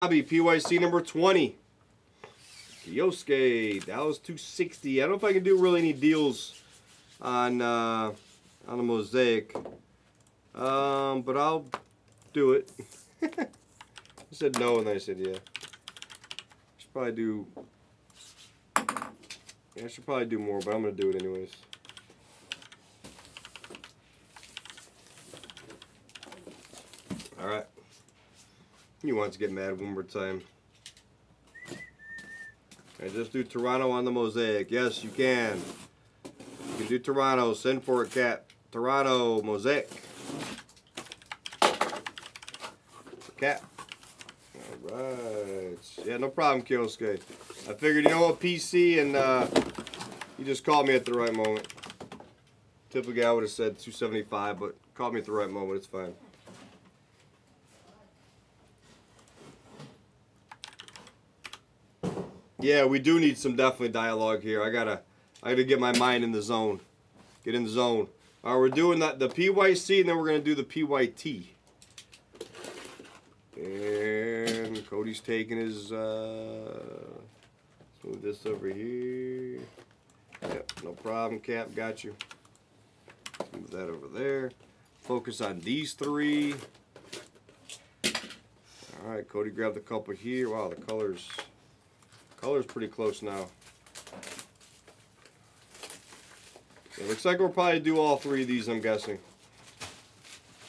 Hobby PYC number 20. Yosuke, that was 260. I don't know if I can do really any deals on the Mosaic, but I'll do it. I said no, and then I said yeah. Should probably do. Yeah, I should probably do more, but I'm gonna do it anyways. All right. He wants to get mad one more time. Okay, just do Toronto on the Mosaic. Yes, you can. You can do Toronto. Send for it, Cap. Toronto, Mosaic. Cap. Alright. Yeah, no problem, Kyosuke. I figured, you know what, PC, and you just called me at the right moment. Typically, I would have said 275, but called me at the right moment. It's fine. Yeah, we do need some definitely dialogue here. I gotta get my mind in the zone. Get in the zone. All right, we're doing the PYC, and then we're gonna do the PYT. And Cody's taking his. Let's move this over here. Yep, no problem, Cap. Got you. Let's move that over there. Focus on these three. All right, Cody grabbed a couple here. Wow, the colors. Color's pretty close now. It looks like we'll probably do all three of these, I'm guessing.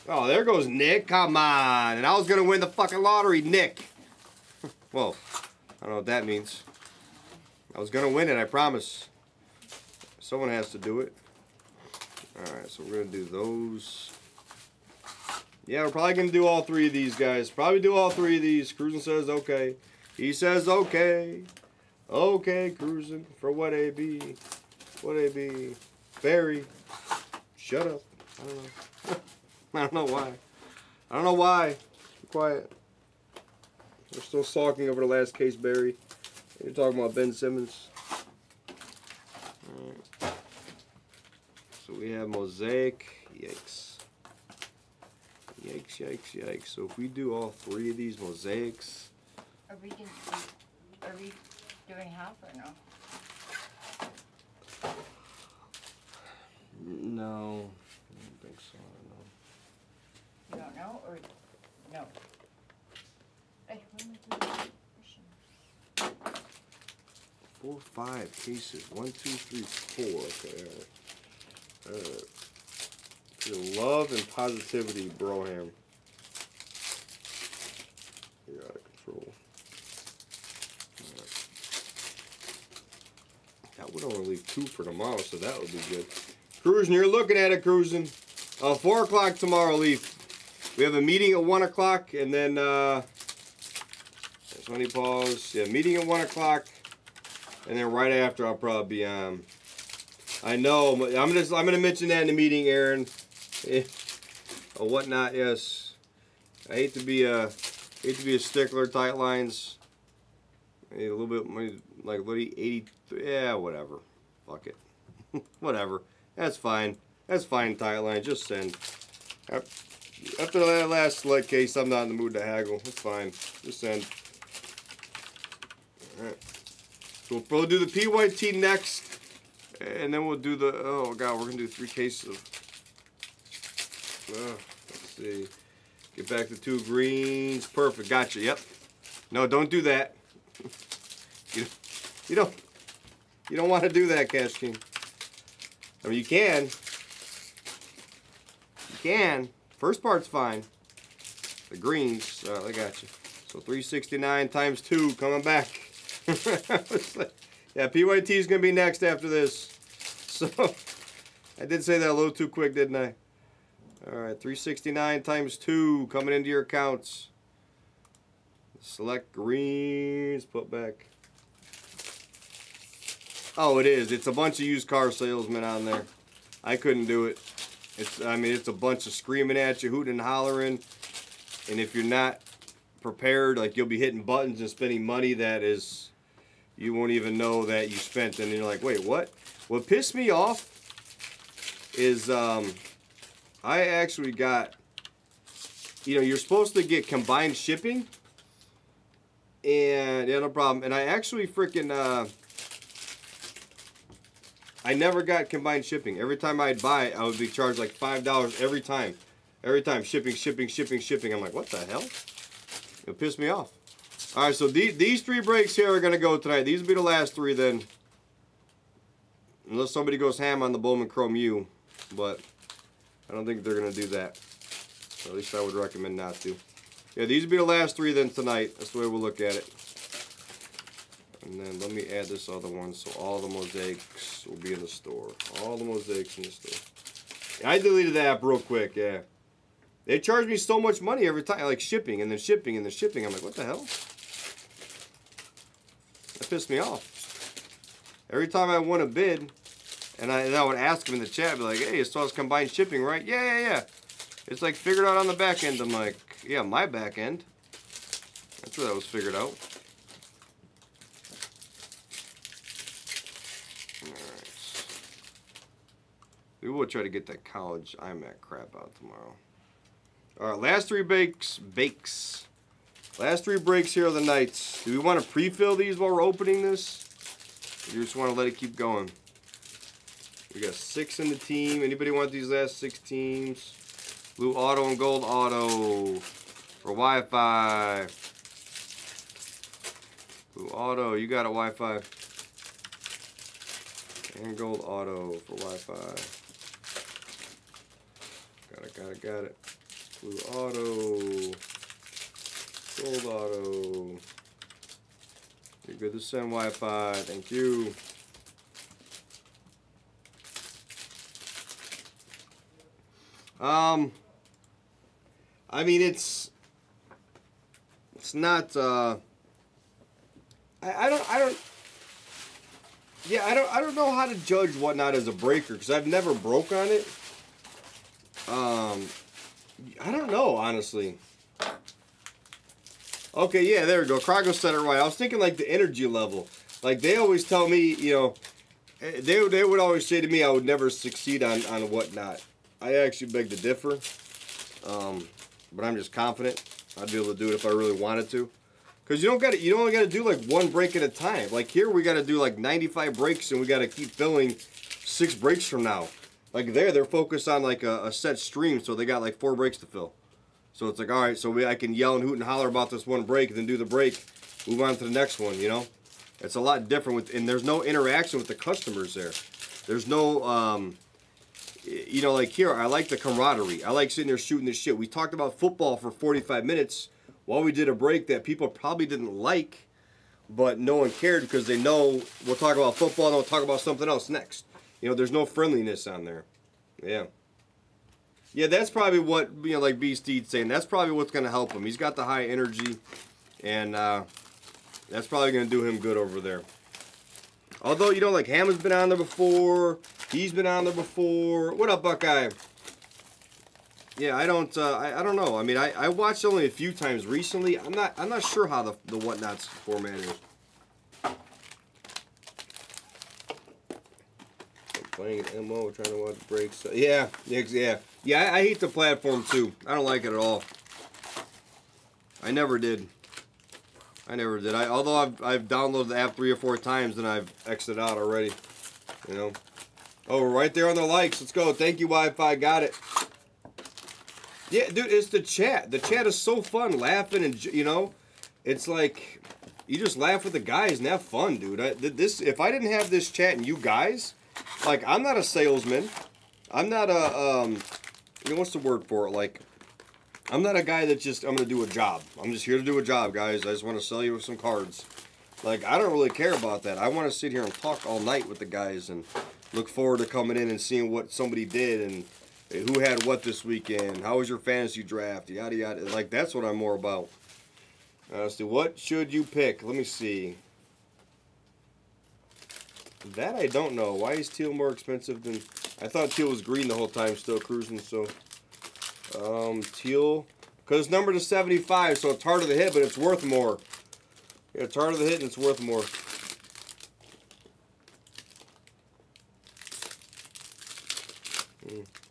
Oh, there goes Nick. Come on. And I was going to win the fucking lottery, Nick. Well, I don't know what that means. I was going to win it, I promise. Someone has to do it. Alright, so we're going to do those. Yeah, we're probably going to do all three of these, guys. Probably do all three of these. Cruising says okay. He says okay. Okay, Cruising. For what AB? What AB? Barry. Shut up. I don't know. I don't know why. I don't know why. Be quiet. We're still sulking over the last case, Barry. You're talking about Ben Simmons. Alright. So we have Mosaic. Yikes. Yikes, yikes, yikes. So if we do all three of these Mosaics. Are we doing half or no? No. I don't think so. You don't know or no? Hey, when we do 4, 5 cases. 1, 2, 3, 4. Okay, alright. Feel love and positivity, Broham. You're out of control. That would only leave 2 for tomorrow, so that would be good. Cruising, you're looking at it, Cruising. 4 o'clock tomorrow, Leaf. We have a meeting at 1 o'clock, and then, there's Honey Paws. Yeah, meeting at 1 o'clock, and then right after I'll probably be on. I know, I'm gonna mention that in the meeting, Aaron. Or whatnot, yes. I hate to be a stickler, tight lines. A little bit, like 80, yeah, whatever. Fuck it. Whatever. That's fine. That's fine, tight line. Just send. After that last select case, I'm not in the mood to haggle. It's fine. Just send. Alright. So we'll probably do the PYT next. And then we'll do the, oh god, we're going to do 3 cases of, let's see. Get back to 2 greens. Perfect. Gotcha. Yep. No, don't do that. You don't want to do that, Cash King. I mean, you can. You can. First part's fine. The greens, I got you. So 369 times 2 coming back. Yeah, PYT is going to be next after this. So, I did say that a little too quick, didn't I? Alright, 369 times 2 coming into your accounts. Select greens, put back. Oh, it is. It's a bunch of used car salesmen on there. I couldn't do it. It's a bunch of screaming at you, hooting and hollering. And if you're not prepared, like you'll be hitting buttons and spending money that is, you won't even know that you spent. And you're like, wait, what? What pissed me off is I actually got, you know, you're supposed to get combined shipping. And yeah, no problem. And I actually freaking I never got combined shipping. Every time I'd buy, I would be charged like $5 every time. Every time, shipping. I'm like, what the hell? It pissed me off. All right, so these 3 breaks here are going to go tonight. These will be the last 3 then. Unless somebody goes ham on the Bowman Chrome U. But I don't think they're going to do that. Or at least I would recommend not to. Yeah, these will be the last 3 then tonight. That's the way we'll look at it. And then let me add this other one so all the mosaics will be in the store. All the mosaics in the store. I deleted the app real quick, yeah. They charge me so much money every time, like shipping and then shipping and then shipping. I'm like, what the hell? That pissed me off. Every time I won a bid, and I would ask them in the chat, be like, hey, it's all combined shipping, right? Yeah. It's like figured out on the back end. I'm like, yeah, my back end. That's where that was figured out. We will try to get that college iMac crap out tomorrow. All right, last 3 bakes. Last 3 breaks here of the night. Do we want to pre-fill these while we're opening this? Or do you just want to let it keep going? We got 6 in the team. Anybody want these last 6 teams? Blue auto and gold auto for Wi-Fi. Blue auto, you got a Wi-Fi. And gold auto for Wi-Fi. Got it. Blue auto. Gold auto. You're good to send Wi-Fi. Thank you. I mean, it's not, I don't know how to judge whatnot as a breaker because I've never broke on it. I don't know, honestly. Okay, yeah, there we go. Krago said it right. I was thinking like the energy level. Like they always tell me, you know, they would always say to me I would never succeed on whatnot. I actually beg to differ. But I'm just confident I'd be able to do it if I really wanted to. Because you only got to do like 1 break at a time. Like here we got to do like 95 breaks and we got to keep filling 6 breaks from now. Like they're focused on like a set stream, so they got like 4 breaks to fill. So it's like, all right, so I can yell and hoot and holler about this 1 break and then do the break, move on to the next one, you know? It's a lot different and there's no interaction with the customers there. There's no, you know, like here, I like the camaraderie. I like sitting there shooting this shit. We talked about football for 45 minutes while we did a break that people probably didn't like, but no one cared because they know we'll talk about football and we'll talk about something else next. You know, there's no friendliness on there. Yeah. Yeah, that's probably what, you know, like B-Steed's saying. That's probably what's going to help him. He's got the high energy, and that's probably going to do him good over there. Although, you know, like Ham has been on there before. He's been on there before. What up, Buckeye? Yeah, I don't know. I mean, I watched only a few times recently. I'm not sure how the whatnot's format is. Playing an MO, trying to watch breaks. Yeah. I hate the platform too. I don't like it at all. I never did. Although I've downloaded the app 3 or 4 times and I've exited out already. You know. Oh, we're right there on the likes. Let's go. Thank you, Wi-Fi. Got it. Yeah, dude, it's the chat. The chat is so fun, laughing and you know, it's like you just laugh with the guys and have fun, dude. If I didn't have this chat and you guys. Like, I'm not a salesman. I'm not a, you know, what's the word for it? Like, I'm not a guy that just, I'm going to do a job. I'm just here to do a job, guys. I just want to sell you some cards. Like, I don't really care about that. I want to sit here and talk all night with the guys and look forward to coming in and seeing what somebody did and who had what this weekend. How was your fantasy draft? Yada, yada. Like, that's what I'm more about. Let's see. What should you pick? Let me see. That I don't know. Why is teal more expensive than... I thought teal was green the whole time, still cruising, so... teal... Because it's numbered to 75, so it's harder to hit, but it's worth more. Yeah, it's harder to hit and it's worth more.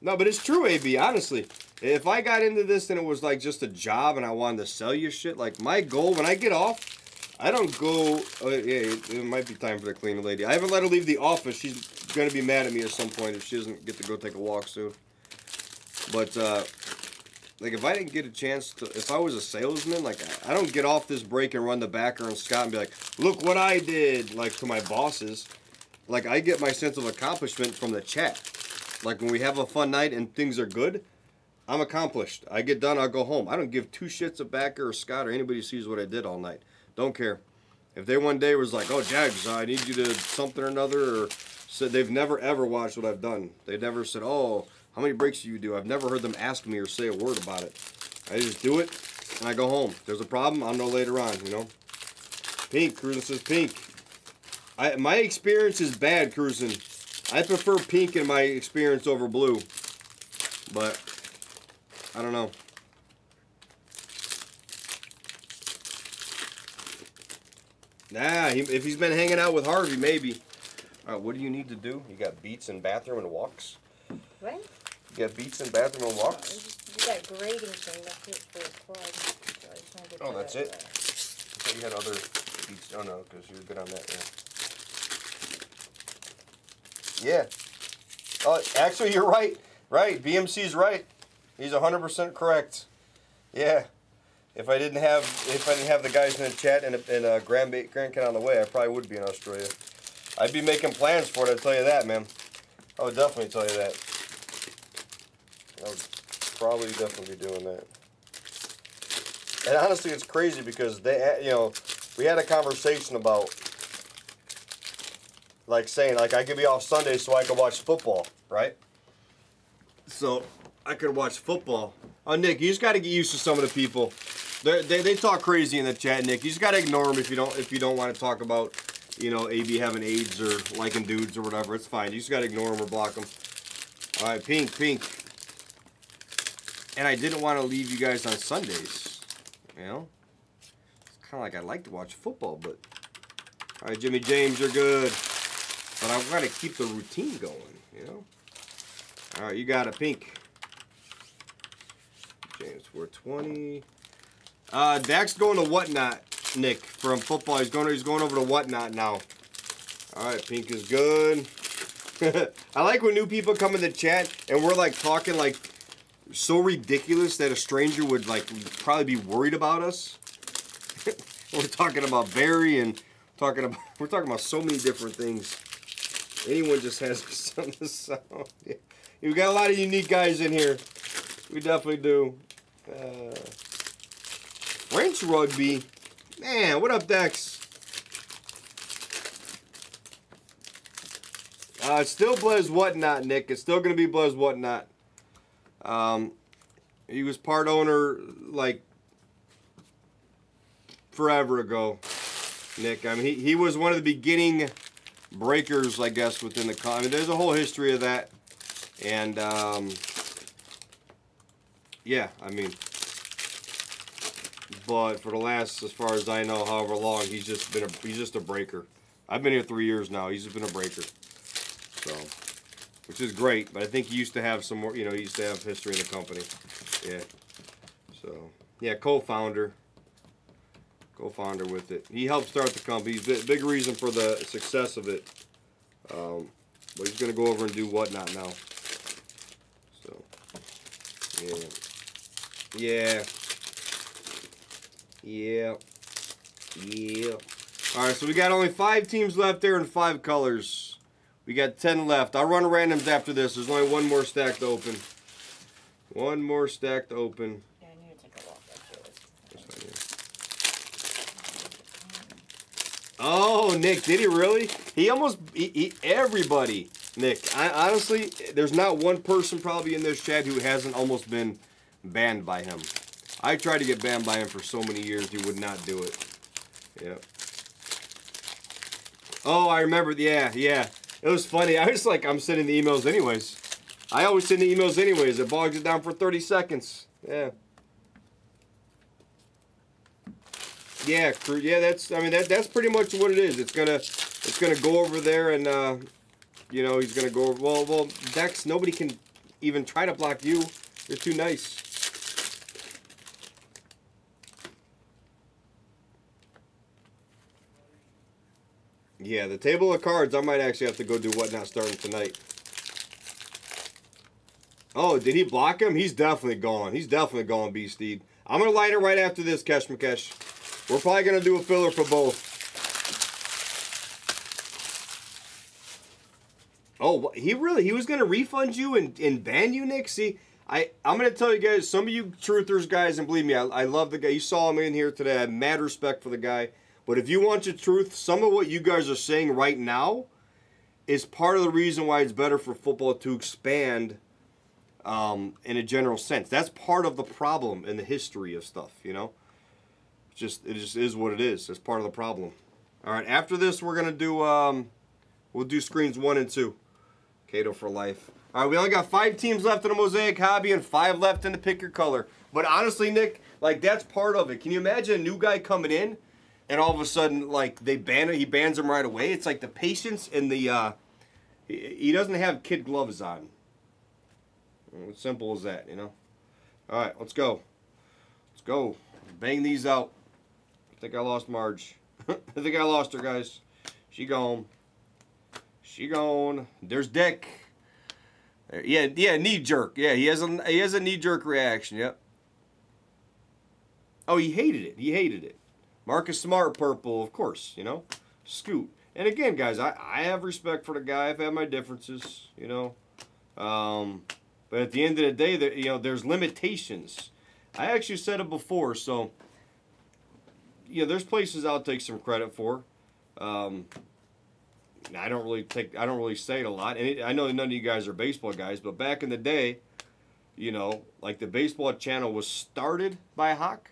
No, but it's true, AB, honestly. If I got into this and it was like just a job and I wanted to sell you shit, like my goal when I get off, I don't go. Yeah, it might be time for the cleaning lady. I haven't let her leave the office. She's gonna be mad at me at some point if she doesn't get to go take a walk soon. But like if I didn't get a chance to, if I was a salesman, like I don't get off this break and run the backer and Scott and be like, look what I did, like to my bosses. Like I get my sense of accomplishment from the chat. Like when we have a fun night and things are good, I'm accomplished. I get done, I'll go home. I don't give two shits of backer or Scott or anybody who sees what I did all night. Don't care. If they one day was like, oh, Jags, I need you to something or another, or said they've never ever watched what I've done. They've never said, oh, how many breaks do you do? I've never heard them ask me or say a word about it. I just do it and I go home. If there's a problem, I'll know later on, you know. Pink, Cruising says pink. My experience is bad, Cruising. I prefer pink in my experience over blue. But I don't know. Nah, if he's been hanging out with Harvey, maybe. All right, what do you need to do? You got beats in bathroom and walks? What? You got beats in bathroom and walks? You got grading thing, that's it for the plug. So I just wanna get Oh, to that's that, it? I thought you had other beats. Oh, no, because you were good on that, yeah. Yeah. Oh, actually, you're right. Right, BMC's right. He's 100% correct. Yeah. If I didn't have the guys in the chat and a grandkid on the way, I probably would be in Australia. I'd be making plans for it, I'll tell you that, man. I would definitely tell you that. I would probably definitely be doing that. And honestly, it's crazy because they, you know, we had a conversation about, like saying, like I could be off Sunday so I could watch football, right? So I could watch football. Oh, Nick, you just got to get used to some of the people. They talk crazy in the chat, Nick. You just got to ignore them if you don't want to talk about, you know, AB having AIDS or liking dudes or whatever. It's fine. You just got to ignore them or block them. All right, pink, pink. And I didn't want to leave you guys on Sundays. You know, it's kind of like I like to watch football, but all right, Jimmy James, you're good. But I've got to keep the routine going. You know. All right, you got a pink. James 420. Dak's going to Whatnot, Nick, from football. He's going over to Whatnot now. All right, pink is good. I like when new people come in the chat and we're like talking like so ridiculous that a stranger would like probably be worried about us. We're talking about Barry and we're talking about so many different things. Anyone just has something to sound. Yeah. We got a lot of unique guys in here. We definitely do. French rugby. Man, what up, Dex? It's still Blaze Whatnot, Nick. It's still going to be Blaze Whatnot. He was part owner, like, forever ago, Nick. I mean, he was one of the beginning breakers, I guess, within the company. I mean, there's a whole history of that. And, yeah, I mean, but for the last, as far as I know, however long, he's just a breaker. I've been here 3 years now. He's just been a breaker. So, which is great, but I think he used to have some more, you know, he used to have history in the company. Yeah. So, yeah, co-founder with it. He helped start the company. He's a big reason for the success of it. But he's going to go over and do Whatnot now. So, yeah. Yeah. Yeah. Yeah. All right, so we got only 5 teams left there and 5 colors. We got 10 left. I'll run randoms after this. There's only one more stack to open. One more stack to open. Yeah, I need to take a walk after this. Oh, Nick, did he really? He almost, everybody, Nick. Honestly, there's not one person probably in this chat who hasn't almost been banned by him. I tried to get banned by him for so many years, he would not do it. Yep. Oh, I remember. Yeah, yeah. It was funny. I was like, I'm sending the emails anyways. I always send the emails anyways. It bogs it down for 30 seconds. Yeah. Yeah, yeah. That's. I mean, that's pretty much what it is. It's gonna go over there and you know, he's gonna go over. Well, Dex. Nobody can even try to block you. You're too nice. Yeah, the table of cards, I might actually have to go do Whatnot starting tonight. Oh, did he block him? He's definitely gone. He's definitely gone, B-Steed. I'm going to light it right after this, Kesh McKesh. We're probably going to do a filler for both. Oh, he was going to refund you and ban you, Nick? See, I'm going to tell you guys, some of you truthers guys, and believe me, I love the guy. You saw him in here today. I have mad respect for the guy. But if you want your truth, some of what you guys are saying right now is part of the reason why it's better for football to expand in a general sense. That's part of the problem in the history of stuff, you know? It just is what it is. It's part of the problem. All right, after this, we're going to do, we'll do screens 1 and 2. Cato for life. All right, we only got 5 teams left in the Mosaic hobby and 5 left in the pick your color. But honestly, Nick, like, that's part of it. Can you imagine a new guy coming in and all of a sudden, like, they ban it, he bans him right away? It's like the patience and the, he doesn't have kid gloves on. As simple as that, you know? All right, let's go. Let's go. Bang these out. I think I lost Marge. I think I lost her, guys. She gone. She gone. There's Dick. Yeah, knee jerk. Yeah, he has a knee jerk reaction. Yep. Oh, he hated it. He hated it. Marcus Smart, purple, of course. You know, Scoot. And again, guys, I have respect for the guy. I've had my differences. You know, but at the end of the day, you know, there's limitations. I actually said it before, so you know, there's places I'll take some credit for. I don't really say it a lot, and I know none of you guys are baseball guys, but back in the day, you know, like the baseball channel was started by Hawk.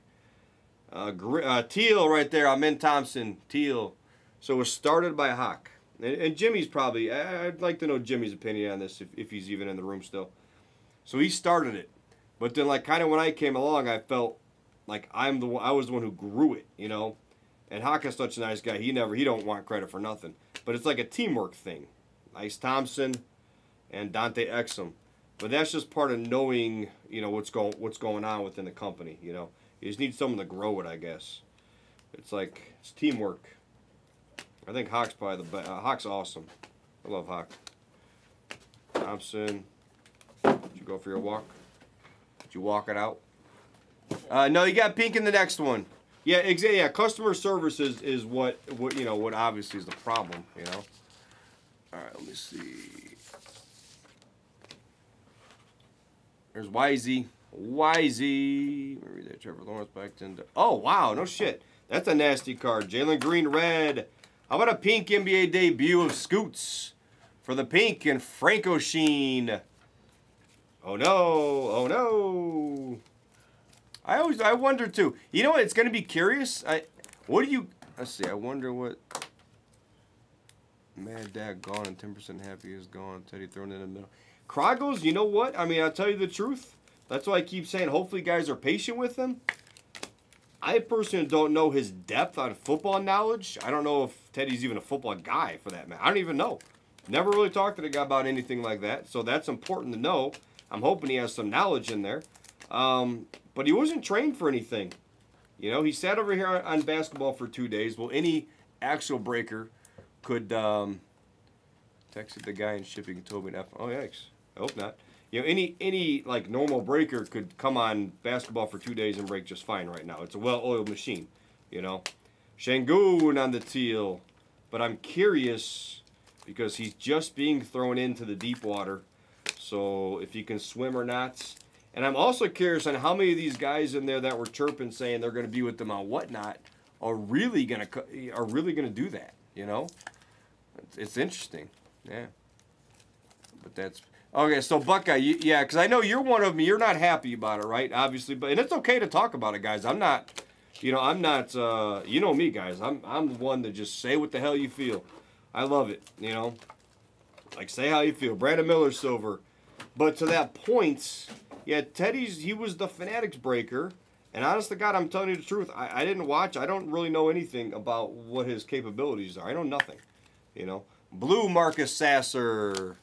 Teal right there, Amin Thompson, Teal. So it was started by Hawk. And Jimmy's probably, I'd like to know Jimmy's opinion on this if he's even in the room still. So he started it. But then, like, kind of when I came along, I felt like I was the one who grew it, you know. And Hawk is such a nice guy. He don't want credit for nothing. But it's like a teamwork thing. Ice Thompson and Dante Exum. But that's just part of knowing, you know, what's going on within the company, you know. You just need someone to grow it, I guess. It's like, it's teamwork. I think Hawk's probably the best. Hawk's awesome. I love Hawk. Thompson. Did you go for your walk? Did you walk it out? No, you got pink in the next one. Yeah, exactly. Yeah, customer service is what you know, what obviously is the problem, you know. All right, let me see. There's Wisey. Wisey. Let me read that. Trevor Lawrence back into. Oh, wow, no shit. That's a nasty card. Jalen Green red. How about a pink NBA debut of Scoots for the pink and Franco Sheen? Oh no! Oh no! I wonder too. You know what? It's gonna be curious. Let's see. I wonder what. Mad Dad gone and 10% happy is gone. Teddy thrown in the middle. Kragos, you know what? I mean, I'll tell you the truth. That's why I keep saying. Hopefully, guys are patient with him. I personally don't know his depth on football knowledge. I don't know if Teddy's even a football guy for that, man. I don't even know. Never really talked to the guy about anything like that. So that's important to know. I'm hoping he has some knowledge in there. But he wasn't trained for anything. You know, he sat over here on basketball for 2 days. Well, any actual breaker could texted the guy in shipping told me that. Oh, yikes. I hope not. You know, any like normal breaker could come on basketball for 2 days and break just fine right now. It's a well-oiled machine, you know. Şengün on the teal. But I'm curious because he's just being thrown into the deep water. So if he can swim or not. And I'm also curious on how many of these guys in there that were chirping saying they're going to be with them on Whatnot are really going to do that, you know. It's interesting. Yeah. But that's... Okay, so Buckeye, yeah, because I know you're one of them. You're not happy about it, right? Obviously, and it's okay to talk about it, guys. I'm not, you know, you know me, guys. I'm the one to just say what the hell you feel. I love it, you know. Like, say how you feel. Brandon Miller, silver. But to that point, yeah, he was the Fanatics breaker. And honest to God, I'm telling you the truth. I didn't watch. I don't really know anything about what his capabilities are. I know nothing, you know. Blue Marcus Sasser.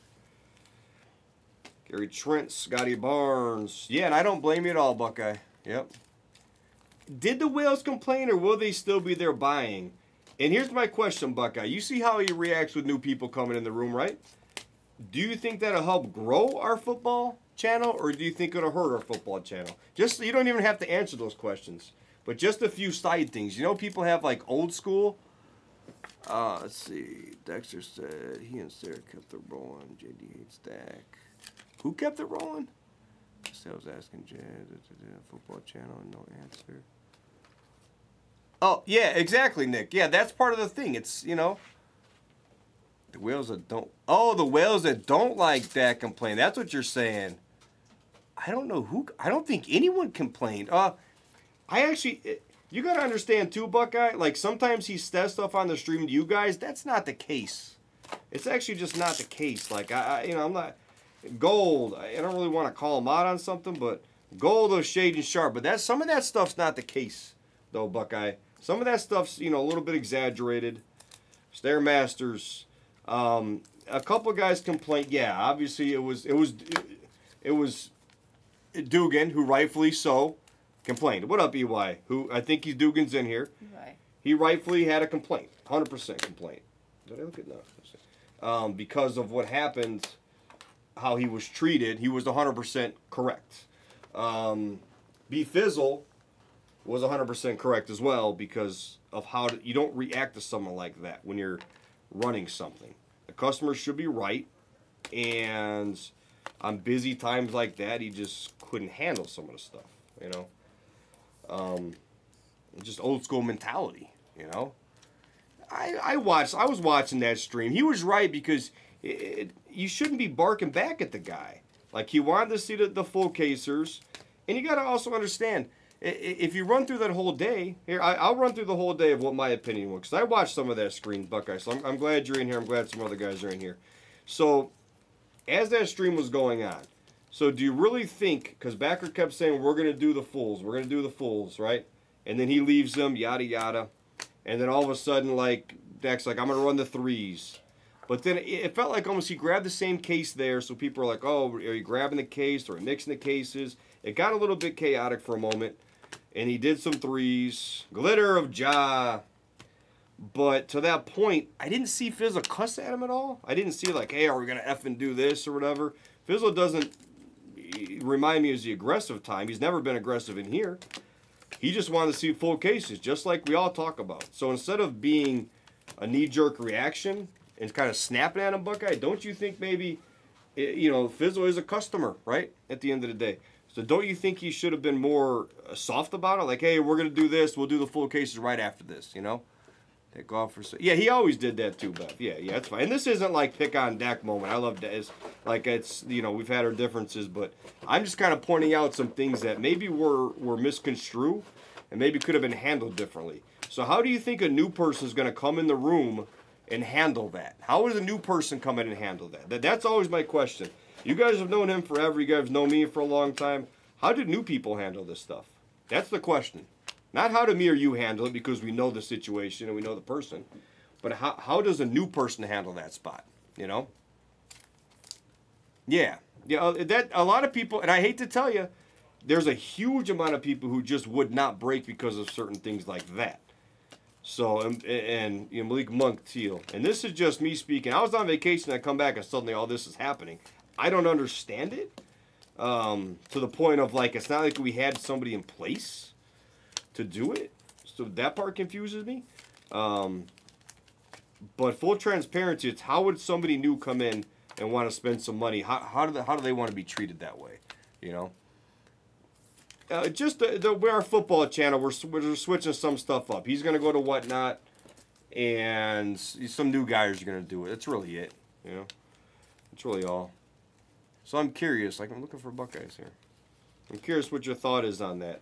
Gary Trent, Scotty Barnes. Yeah, and I don't blame you at all, Buckeye. Yep. Did the Whales complain, or will they still be there buying? And here's my question, Buckeye. You see how he reacts with new people coming in the room, right? Do you think that'll help grow our football channel, or do you think it'll hurt our football channel? Just, you don't even have to answer those questions, but just a few side things. You know, people have like old school. Let's see. Dexter said he and Sarah kept it rolling. JD hates Dak. Who kept it rolling? I was asking Jan, football channel, and no answer. Oh, yeah, exactly, Nick. Yeah, that's part of the thing. It's, you know, the whales that don't. Oh, the whales that don't like Dak complain. That's what you're saying. I don't know who. I don't think anyone complained. I actually. You got to understand, too, Buckeye, like, sometimes he says stuff on the stream to you guys. That's not the case. It's actually just not the case. Like, you know, I'm not... Gold, I don't really want to call him out on something, but Gold was shade and sharp. But some of that stuff's not the case, though, Buckeye. Some of that stuff's, you know, a little bit exaggerated. Stairmasters. A couple of guys complained. Yeah, obviously it was Dugan, who rightfully so complained. What up, EY? Who I think Dugan's in here. Right. He rightfully had a complaint, 100% complaint. Did I look at no? Because of what happened, how he was treated, he was 100% correct. B Fizzle was 100% correct as well because of how you don't react to someone like that when you're running something. The customer should be right, and on busy times like that, he just couldn't handle some of the stuff, you know. Just old school mentality, you know. I was watching that stream. He was right because you shouldn't be barking back at the guy. Like, he wanted to see the full casers, and you got to also understand, if you run through that whole day, here I'll run through the whole day of what my opinion was, because I watched some of that stream, Buckeye. So I'm glad you're in here. I'm glad some other guys are in here. So as that stream was going on, so do you really think, because Backer kept saying, we're going to do the fulls, right? And then he leaves them, yada, yada. And then all of a sudden, like, Dak's like, I'm going to run the threes. But then it felt like almost he grabbed the same case there, so people are like, oh, are you grabbing the case or mixing the cases? It got a little bit chaotic for a moment. And he did some threes. Glitter of Ja. But to that point, I didn't see Fizzle cuss at him at all. I didn't see like, hey, are we going to effing do this or whatever? Fizzle doesn't remind me as the aggressive time. He's never been aggressive in here. He just wanted to see full cases, just like we all talk about. So instead of being a knee-jerk reaction and kind of snapping at him, Buckeye, don't you think maybe, you know, Fizzle is a customer, right, at the end of the day? So don't you think he should have been more soft about it? Like, hey, we're going to do this. We'll do the full cases right after this, you know? Take off for... Yeah, he always did that too, Bev. Yeah, that's fine. And this isn't like pick on Dak moment. I love Dak. It's like, it's, you know, we've had our differences, but I'm just kind of pointing out some things that maybe were misconstrued and maybe could have been handled differently. So how do you think a new person is going to come in the room and handle that? How would a new person come in and handle that? That's always my question. You guys have known him forever. You guys know me for a long time. How did new people handle this stuff? That's the question. Not how do me or you handle it, because we know the situation and we know the person. But how does a new person handle that spot, you know? Yeah. Yeah, that a lot of people, and I hate to tell you, there's a huge amount of people who just would not break because of certain things like that. So, and you know, Malik Monk Teal. And this is just me speaking. I was on vacation, I come back, and suddenly all this is happening. I don't understand it to the point of, like, it's not like we had somebody in place to do it. So that part confuses me. But full transparency, it's how would somebody new come in and want to spend some money? How do they want to be treated that way? You know? Just our football channel, we're switching some stuff up. He's going to go to Whatnot, and some new guys are going to do it. That's really it, you know. That's really all. So I'm curious. Like, I'm looking for Buckeyes here. I'm curious what your thought is on that.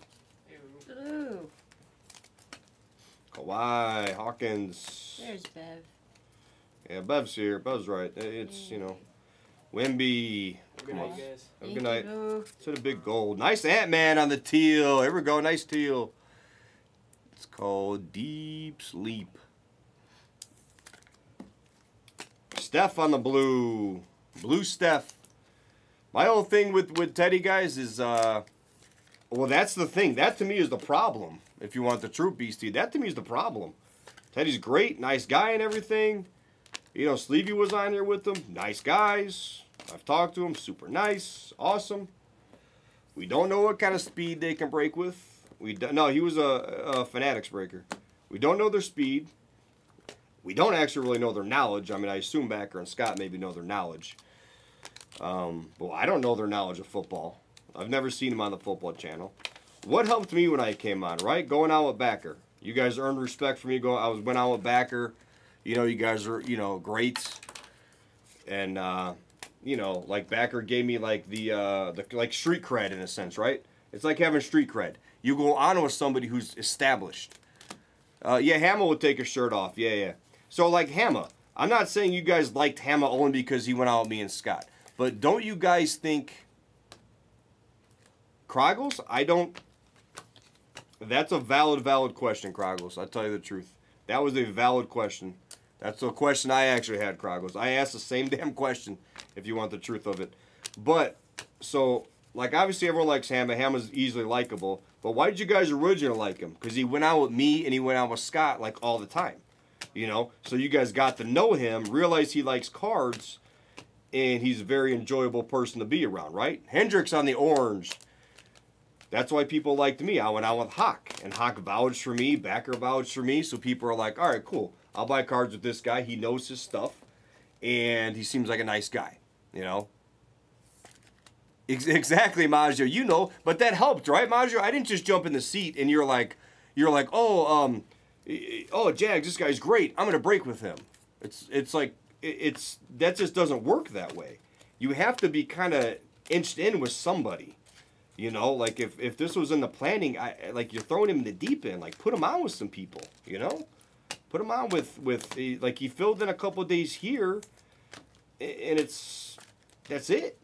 Ooh. Kawhi, Hawkins. There's Bev. Yeah, Bev's here. Bev's right. It's, you know, Wemby. Good night, guys. Have a good night. To the big gold. Nice Ant-Man on the teal. Here we go. Nice teal. It's called Deep Sleep. Steph on the blue. Blue Steph. My whole thing with Teddy, guys, is, well, that's the thing. That, to me, is the problem. If you want the true beastie, that, to me, is the problem. Teddy's great, nice guy and everything. You know, Sleevey was on there with them. Nice guys. I've talked to him. Super nice. Awesome. We don't know what kind of speed they can break with. No, he was a Fanatics breaker. We don't know their speed. We don't actually really know their knowledge. I mean, I assume Backer and Scott maybe know their knowledge. But I don't know their knowledge of football. I've never seen them on the football channel. What helped me when I came on, right? Going out with Backer. You guys earned respect from me. Went out with Backer. You know, you guys are, you know, great. And, you know, like Backer gave me like the like street cred in a sense, right? It's like having street cred. You go on with somebody who's established. Yeah, Hama would take his shirt off. Yeah, yeah. So, like Hama. I'm not saying you guys liked Hama only because he went out with me and Scott. But don't you guys think Kroggles? I don't. That's a valid question, Kroggles. I'll tell you the truth. That was a valid question. That's a question I actually had, Kroggles. I asked the same damn question, if you want the truth of it. But, so, like, obviously everyone likes Hama. Hama's easily likable. But why did you guys originally like him? Because he went out with me and he went out with Scott, like, all the time. You know? So you guys got to know him, realize he likes cards, and he's a very enjoyable person to be around, right? Hendrix on the orange. That's why people liked me. I went out with Hawk, and Hawk vouched for me, Backer vouched for me, so people are like, all right, cool. I'll buy cards with this guy. He knows his stuff, and he seems like a nice guy, you know? Exactly, Maggio. You know, but that helped, right, Maggio? I didn't just jump in the seat, and you're like, oh, Jags, this guy's great. I'm going to break with him. It's like, that just doesn't work that way. You have to be kind of inched in with somebody. You know, like if this was in the planning, like you're throwing him in the deep end. Like put him on with some people. You know, put him on with like he filled in a couple of days here, and that's it.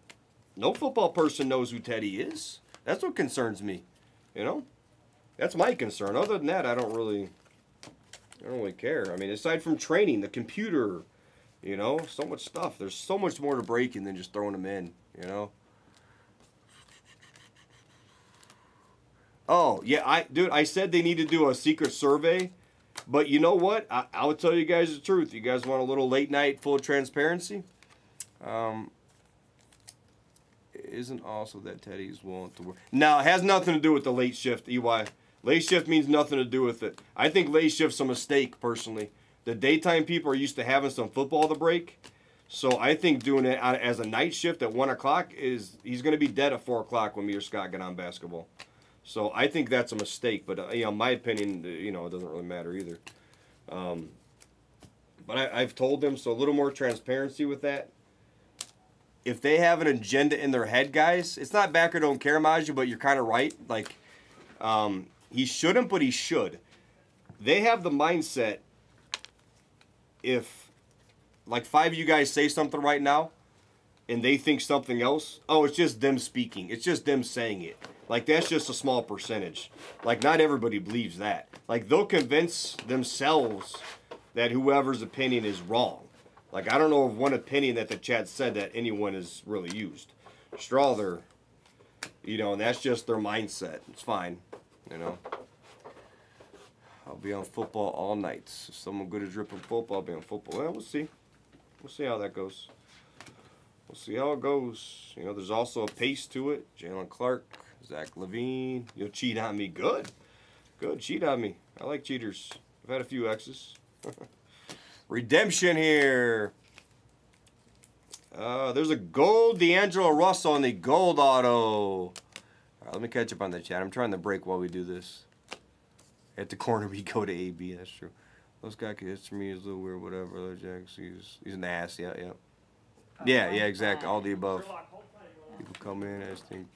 No football person knows who Teddy is. That's what concerns me. You know, that's my concern. Other than that, I don't really care. I mean, aside from training, the computer. You know, so much stuff. There's so much more to breaking than just throwing them in, you know. Oh, yeah, I said they need to do a secret survey. But you know what? I will tell you guys the truth. You guys want a little late night full transparency? Isn't also that Teddy's willing to work. Now, it has nothing to do with the late shift, EY. Late shift means nothing to do with it. I think late shift's a mistake, personally. The daytime people are used to having some football to break. So I think doing it as a night shift at 1 o'clock he's going to be dead at 4 o'clock when me or Scott get on basketball. So I think that's a mistake. But, you know, my opinion, you know, it doesn't really matter either. But I've told them, so a little more transparency with that. If they have an agenda in their head, guys, it's not Backer don't care, Maju, but you're kind of right. Like, he shouldn't, but he should. They have the mindset. If, like, 5 of you guys say something right now, and they think something else, oh, it's just them speaking. It's just them saying it. Like, that's just a small percentage. Like, not everybody believes that. Like, they'll convince themselves that whoever's opinion is wrong. Like, I don't know of one opinion that the chat said that anyone has really used. Strawther, you know, and that's just their mindset. It's fine, you know. I'll be on football all night. If someone good at dripping football, I'll be on football. Well, we'll see. We'll see how that goes. We'll see how it goes. You know, there's also a pace to it. Jalen Clark, Zach Levine. You'll cheat on me. Good. Good. Cheat on me. I like cheaters. I've had a few X's. Redemption here. There's a gold D'Angelo Russell on the gold auto. All right, let me catch up on the chat. I'm trying to break while we do this. At the corner, we go to AB. That's true. Those guys can hit me is a little weird, whatever. He's an ass. Yeah, yeah. Yeah, exactly. All the above. People come in, I just think.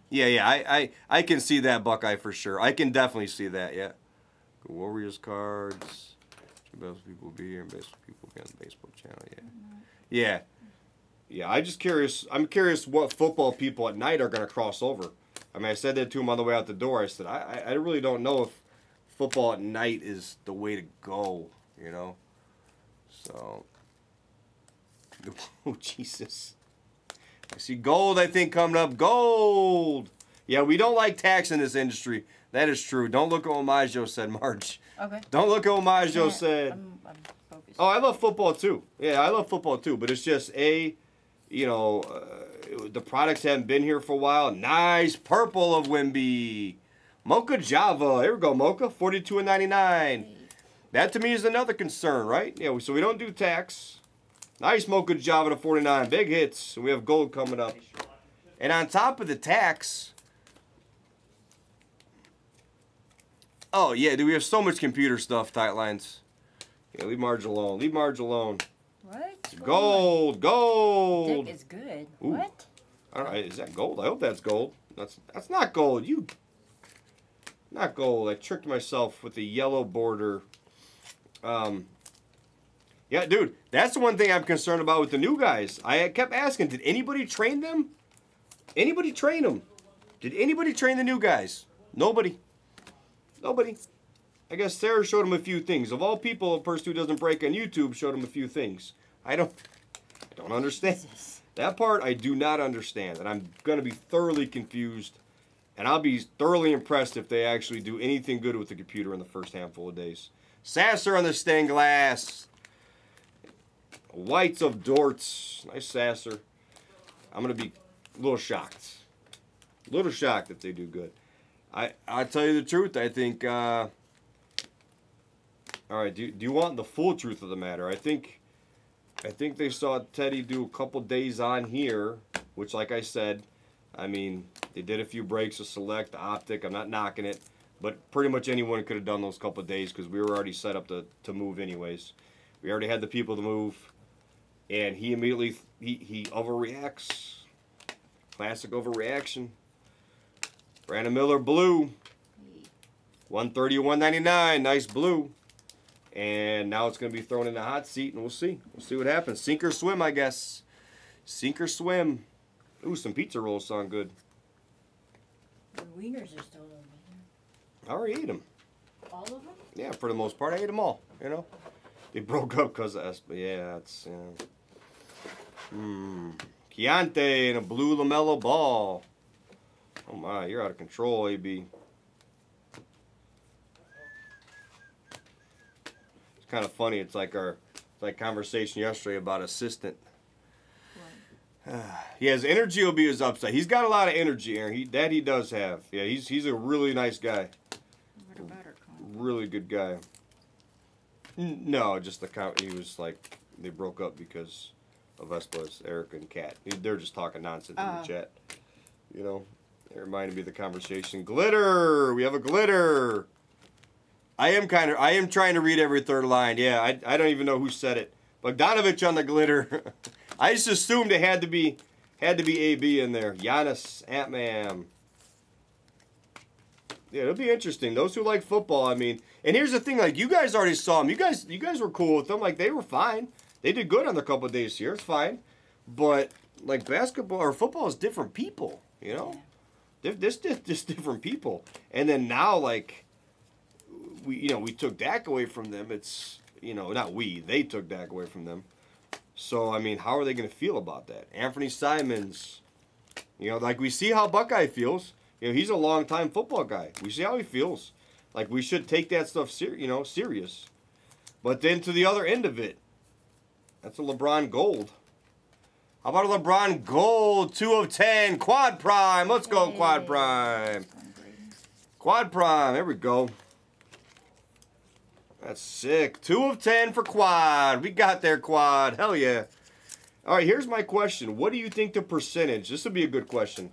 Yeah, I can see that, Buckeye, for sure. I can definitely see that, yeah. Warriors cards. Best people will be here, and best people will be on the baseball channel, yeah. Yeah, I'm curious what football people at night are going to cross over. I mean, I said that to him on the way out the door. I said, I really don't know if football at night is the way to go, you know? So, oh, Jesus. I see gold, I think, coming up. Gold! Yeah, we don't like tax in this industry. That is true. Don't look at what Maggio said, Marge. Okay. Don't look at what Maggio Yeah, said. I'm focused. Oh, I love football too. Yeah, I love football too. But it's just the products haven't been here for a while. Nice purple of Wimby. Mocha Java. Here we go, Mocha. 42.99. That to me is another concern, right? Yeah. So we don't do tax. Nice Mocha Java to 49. Big hits. We have gold coming up. And on top of the tax. Oh yeah, dude. We have so much computer stuff. Tight lines. Yeah, leave Marge alone. Leave Marge alone. What? Gold, gold. Dick is good. Ooh. What? All right, is that gold? I hope that's gold. That's not gold. Not gold. I tricked myself with the yellow border. Yeah, dude, that's the one thing I'm concerned about with the new guys. I kept asking, did anybody train them? Anybody train them? Did anybody train the new guys? Nobody. Nobody. I guess Sarah showed him a few things. Of all people, a person who doesn't break on YouTube showed him a few things. I don't understand. Jesus. That part I do not understand. And I'm going to be thoroughly confused. And I'll be thoroughly impressed if they actually do anything good with the computer in the first handful of days. Sasser on the stained glass. Whites of Dortz. Nice Sasser. I'm going to be a little shocked. A little shocked if they do good. I'll tell you the truth. I think... all right, do you want the full truth of the matter? I think they saw Teddy do a couple days on here, which, like I said, I mean, they did a few breaks of Select, Optic. I'm not knocking it, but pretty much anyone could have done those couple days because we were already set up to move anyways. We already had the people to move, and he immediately he overreacts. Classic overreaction. Brandon Miller blue, 130 or 199, nice blue. And now it's going to be thrown in the hot seat, and we'll see. We'll see what happens. Sink or swim, I guess. Sink or swim. Ooh, some pizza rolls sound good. The wieners are still over here. I already ate them. All of them? Yeah, for the most part, I ate them all. You know, they broke up because of us, but yeah, it's Chianti and a blue LaMelo ball. Oh my, you're out of control, AB. Kind of funny. It's like conversation yesterday about assistant. His energy will be his upside. He's got a lot of energy, Aaron. He does have. Yeah, he's a really nice guy. What about her? Really good guy. No, just he was like they broke up because of Vespa's, Erica and Kat. They're just talking nonsense in the chat. You know, it reminded me of the conversation. Glitter. We have a glitter. I am trying to read every third line. Yeah, I don't even know who said it. Bogdanovich on the glitter. I just assumed it had to be AB in there. Giannis, Ant-Man. Yeah, it'll be interesting. Those who like football, I mean, and here's the thing, like you guys already saw them. You guys were cool with them. Like they were fine. They did good on the couple of days here. It's fine. But like basketball or football is different people, you know? Yeah. They're just different people. And then now like we took Dak away from them. It's, not we. They took Dak away from them. So, I mean, how are they going to feel about that? Anthony Simons, like we see how Buckeye feels. He's a long-time football guy. We see how he feels. Like, we should take that stuff serious. But then to the other end of it, that's a LeBron gold. How about a LeBron gold, 2 of 10, Quad Prime. Let's go, Quad Prime. Quad Prime, there we go. That's sick. 2 of 10 for Quad. We got there, Quad. Hell yeah. All right, here's my question. What do you think the percentage, this would be a good question.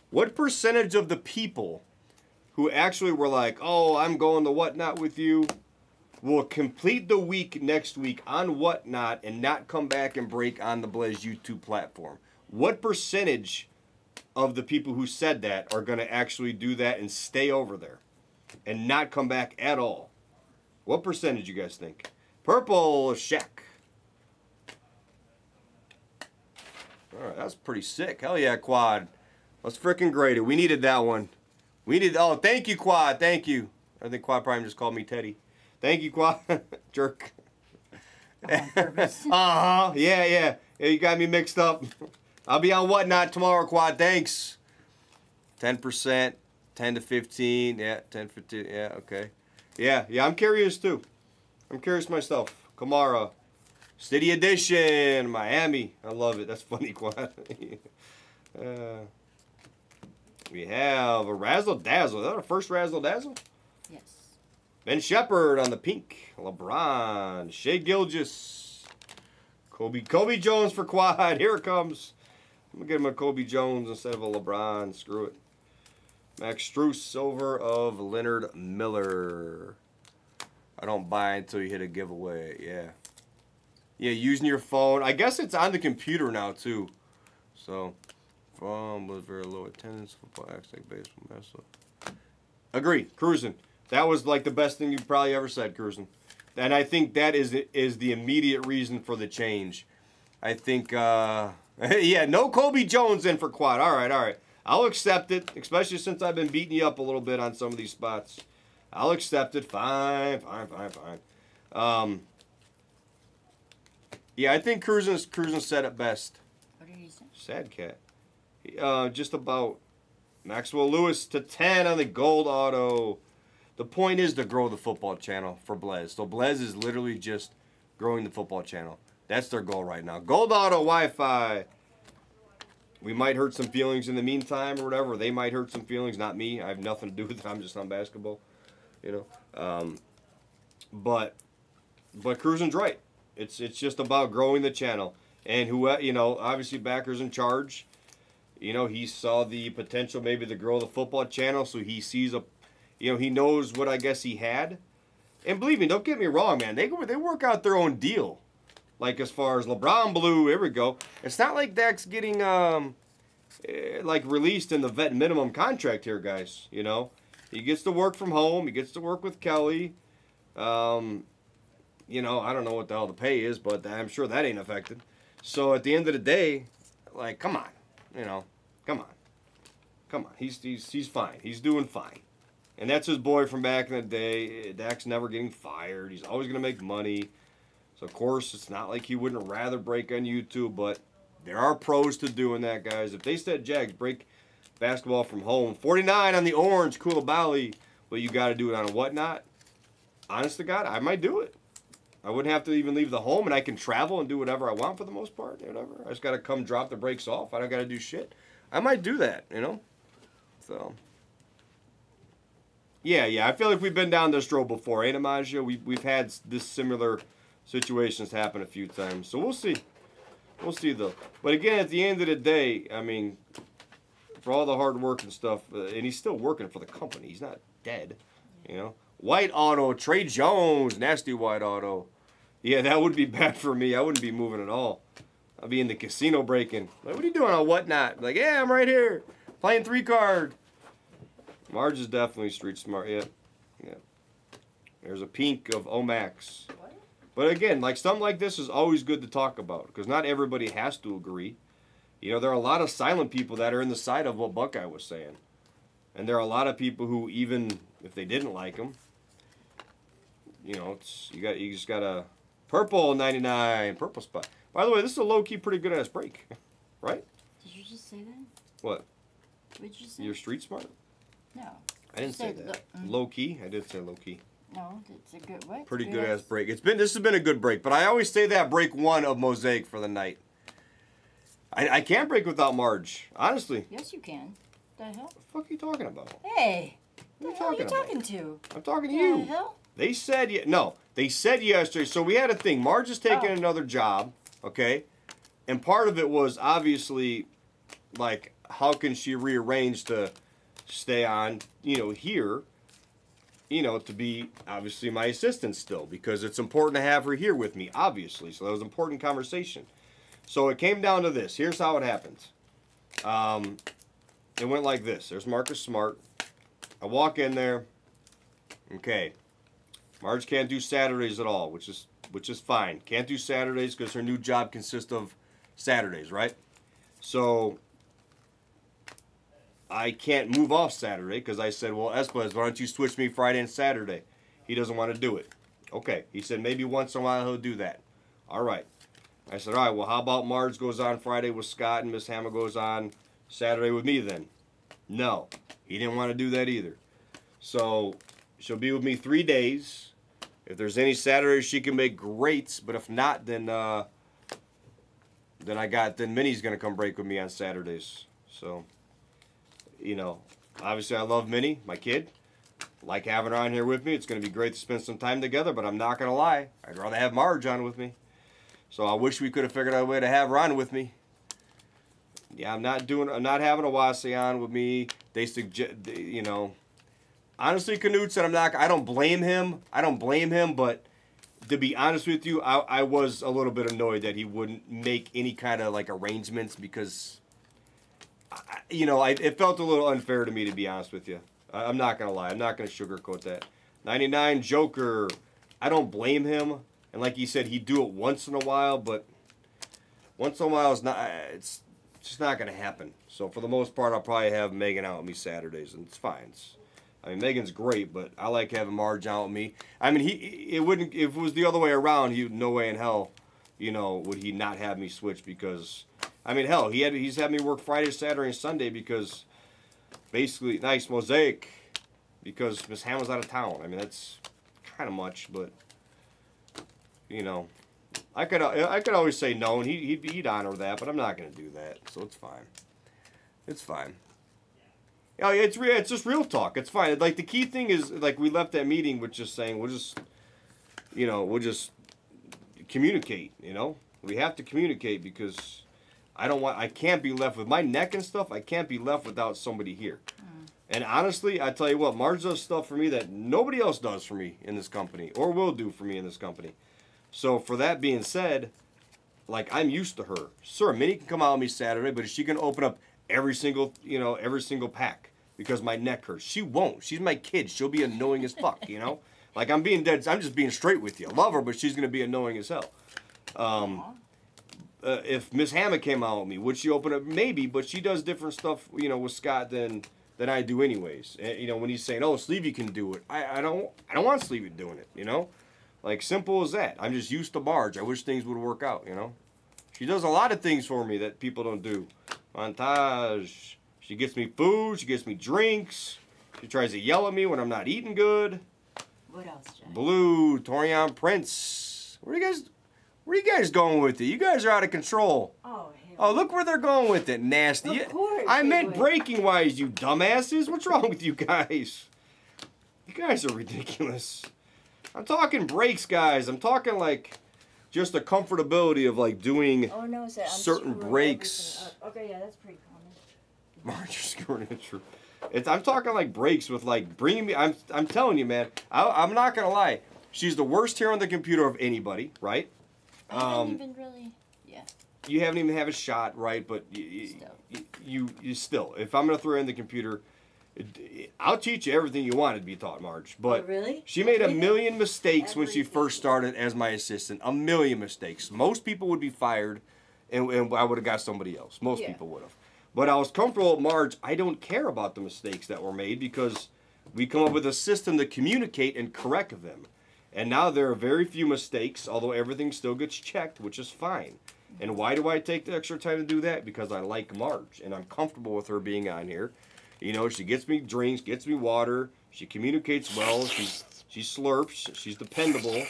What percentage of the people who actually were like, oh, I'm going to Whatnot with you, will complete the week next week on Whatnot and not come back and break on the Blaze YouTube platform? What percentage of the people who said that are going to actually do that and stay over there and not come back at all? What percentage you guys think? Purple Shaq. All right, that's pretty sick. Hell yeah, Quad. Let's freaking grade it. We needed that one. Oh, thank you, Quad. Thank you. I think Quad Prime just called me Teddy. Thank you, Quad. Jerk. On purpose. Uh-huh. Yeah. You got me mixed up. I'll be on Whatnot tomorrow, Quad. Thanks. 10%. 10 to 15. Yeah, 10, 15. Yeah, okay. Yeah, I'm curious too. I'm curious myself. Kamara. City Edition. Miami. I love it. That's funny, Quad. We have a Razzle Dazzle. Is that our first Razzle Dazzle? Yes. Ben Shepherd on the pink. LeBron. Shea Gilgeous. Kobe Jones for Quad. Here it comes. I'm going to give him a Kobe Jones instead of a LeBron. Screw it. Max Strus silver of Leonard Miller. I don't buy until you hit a giveaway. Yeah. Yeah, using your phone. I guess it's on the computer now, too. So, was very low attendance. Football acts like baseball. Mess. Agree. Cruising. That was like the best thing you probably ever said, Cruising. And I think that is the immediate reason for the change. I think, yeah, no Kobe Jones in for Quad. All right. I'll accept it, especially since I've been beating you up a little bit on some of these spots. I'll accept it. Fine. Yeah, I think Cruising said it best. What did he say? Sad cat. Just about Maxwell Lewis to 10 on the gold auto. The point is to grow the football channel for Blez. So Blez is literally just growing the football channel. That's their goal right now. Gold auto Wi-Fi. We might hurt some feelings in the meantime or whatever. They might hurt some feelings, not me. I have nothing to do with it. I'm just on basketball, you know. But Cruising's right. It's just about growing the channel. And who, you know, obviously Backer's in charge. You know, he saw the potential maybe to grow the football channel, so he sees you know, he knows what I guess he had. And believe me, don't get me wrong, man. They work out their own deal. Like as far as LeBron Blue, here we go. It's not like Dak's getting like released in the vet minimum contract here, guys. You know, he gets to work from home. He gets to work with Kelly. You know, I don't know what the hell the pay is, but I'm sure that ain't affected. So at the end of the day, like, come on, you know, come on. He's fine. He's doing fine. And that's his boy from back in the day. Dak's never getting fired. He's always going to make money. So, of course, it's not like he wouldn't rather break on YouTube, but there are pros to doing that, guys. If they said, Jags, break basketball from home, 49 on the orange, Koulibaly, but you got to do it on a whatnot, honest to God, I might do it. I wouldn't have to even leave the home, and I can travel and do whatever I want for the most part, whatever. I just got to come drop the brakes off. I don't got to do shit. I might do that, you know? So, yeah, I feel like we've been down this road before, ain't it, Maggio? We've had this similar situations happen a few times. So we'll see. We'll see, though. But again, at the end of the day, I mean, for all the hard work and stuff, and he's still working for the company. He's not dead, you know? White auto, Trey Jones, nasty white auto. Yeah, that would be bad for me. I wouldn't be moving at all. I'd be in the casino breaking. Like, what are you doing on whatnot? Like, yeah, I'm right here. Playing 3-card. Marge is definitely street smart. Yeah. There's a pink of Omax. What? But again, like something like this is always good to talk about because not everybody has to agree. You know, there are a lot of silent people that are in the side of what Buckeye was saying. And there are a lot of people who, even if they didn't like him, you know, you just got a purple 99 purple spot. By the way, this is a low-key pretty good ass break, right? Did you just say that? What? What did you say? You're street smart? No. I didn't say that. Low-key? I did say low-key. No, it's a good what? Pretty good ass break. This has been a good break, but I always say that break 1 of Mosaic for the night. I can't break without Marge, honestly. Yes, you can. The hell? What the fuck are you talking about? Hey! What The hell are you talking to? I'm talking to The you. hell? They said, no, they said yesterday, so we had a thing. Marge is taking another job, okay? And part of it was obviously, like, how can she rearrange to stay on, you know, here, you know, to be obviously my assistant still, because it's important to have her here with me, obviously. So that was an important conversation. So it came down to this. Here's how it happened. It went like this. There's Marcus Smart. I walk in there. Okay. Marge can't do Saturdays at all, which is fine. Can't do Saturdays because her new job consists of Saturdays, right? So I can't move off Saturday because I said, well, Esplez, why don't you switch me Friday and Saturday? He doesn't want to do it. Okay. He said maybe once in a while he'll do that. All right. I said, all right, well, how about Marge goes on Friday with Scott and Miss Hammer goes on Saturday with me then? No. He didn't want to do that either. So she'll be with me 3 days. If there's any Saturdays she can make, great. But if not, then Minnie's gonna come break with me on Saturdays. So, you know, obviously I love Minnie, my kid. Like having her on here with me. It's gonna be great to spend some time together. But I'm not gonna lie, I'd rather have Marge on with me. So I wish we could have figured out a way to have her on with me. Yeah, I'm not having a Wasi on with me. They suggest, you know. Honestly, Canute said I don't blame him. But to be honest with you, I was a little bit annoyed that he wouldn't make any kind of like arrangements because, you know, it felt a little unfair to me, to be honest with you. I'm not gonna lie. I'm not gonna sugarcoat that. 99 Joker. I don't blame him. And like he said, he'd do it once in a while, but once in a while it's just not gonna happen. So for the most part, I'll probably have Megan out with me Saturdays, and it's fine. I mean, Megan's great, but I like having Marge out with me. I mean, it wouldn't, if it was the other way around, no way in hell, you know, would he not have me switch because, I mean, hell, he's had me work Friday, Saturday, and Sunday because basically, nice Mosaic, because Miss Hammer's out of town. I mean, that's kind of much, but, you know, I could always say no, and he'd honor that, but I'm not going to do that, so it's fine. It's fine. Yeah, it's just real talk. It's fine. Like, the key thing is, like, we left that meeting with just saying, we'll just communicate, you know? We have to communicate because I can't be left with my neck and stuff. I can't be left without somebody here. And honestly, I tell you what, Marge does stuff for me that nobody else does for me in this company or will do for me in this company. So for that being said, like, I'm used to her. Sure, Minnie can come out with me Saturday, but is she going to open up every single pack because my neck hurts? She won't. She's my kid. She'll be annoying as fuck, you know? Like, I'm just being straight with you. I love her, but she's going to be annoying as hell. If Miss Hammer came out with me, would she open up? Maybe, but she does different stuff, you know, with Scott than I do anyways. And, you know, when he's saying, oh, Sleevey can do it, I don't want Sleevey doing it, you know? Like, simple as that. I'm just used to Marge. I wish things would work out, you know? She does a lot of things for me that people don't do. Montage. She gets me food. She gets me drinks. She tries to yell at me when I'm not eating good. What else, Jay? Blue, Torian Prince. Where are you guys going with it? You guys are out of control. Oh, oh, look where they're going with it. Nasty. Of course. I meant breaking wise, you dumbasses. What's wrong with you guys? You guys are ridiculous. I'm talking breaks, guys. I'm talking like just the comfortability of like doing certain breaks. Okay, yeah, that's pretty common. Marge, you're screwing it true. I'm talking like breaks with like bringing me. I'm telling you, man. I'm not gonna lie. She's the worst here on the computer of anybody, right? I haven't even really. Yeah. You haven't even have a shot, right? But you still. If I'm gonna throw her in the computer, I'll teach you everything you want to be taught, Marge. But really? She made a million mistakes when she first started as my assistant. A million mistakes. Most people would be fired, and I would have got somebody else. Most people would have. But I was comfortable with Marge. I don't care about the mistakes that were made because we come up with a system to communicate and correct them. And now there are very few mistakes, although everything still gets checked, which is fine. And why do I take the extra time to do that? Because I like Marge, and I'm comfortable with her being on here. You know, she gets me drinks, gets me water. She communicates well. She slurps. She's dependable.